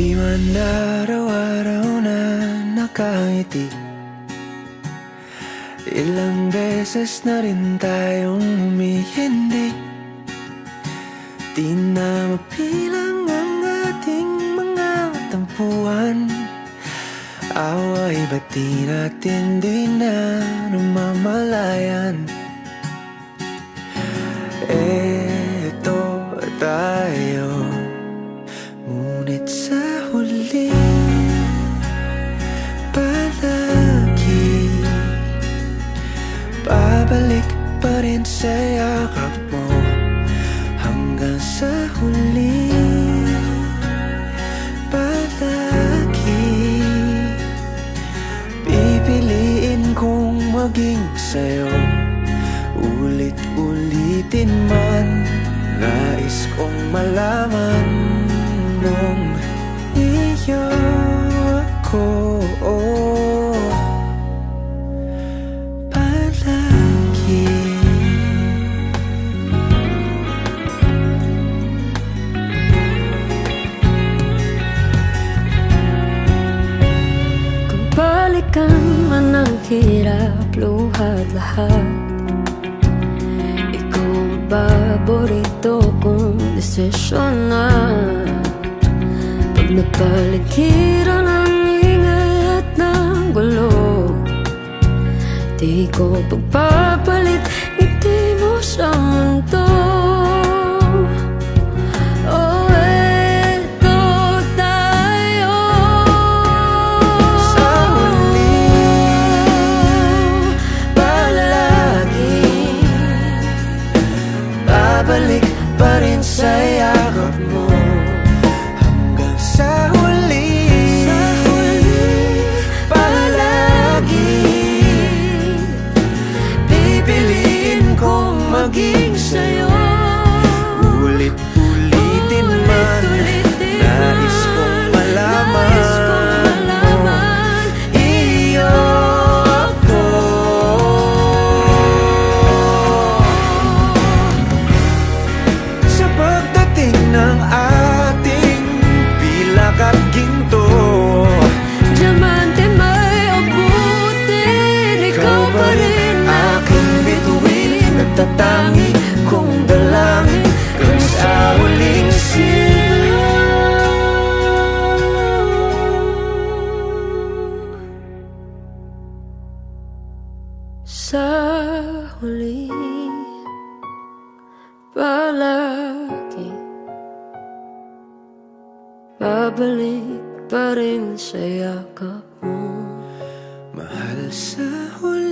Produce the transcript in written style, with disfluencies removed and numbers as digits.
Di man araw-araw na nakangiti, ilang beses na rin tayong humihindi. Di na mapilang ang ating mga tampuhan. Away ba't di natin di na namamalayan? Eto tayo, ngunit sa huli palagi babalik pa rin sa yakap mo. Hanggang sa huli palagi pipiliin kong maging sa'yo. Ulit-ulitin man, nais kong malaman nung iyo ako palagi. Kung balikan man ang hirap, luhat lahat, paborito kong desisyon na. Pag napaligiran ang ingay at ng gulo, di ko pagpapalit ngiti mo sa mundo. Oh, eto tayo sa huli palagi babalik pa rin sa yakap mo. Hanggang sa huli palagi pipiliin kong maging sa'yo. Ulit-ulitin man, nais kong malaman iyo ako. Sa pagdating ng ating pilak at ginto, diamante may abutin, ikaw pa rin aking bituin, nagtatangi kong dalangin kung sa huling sigaw. Sa huli palagi babalik pa rin sa yakap mo. Mahal, sa huli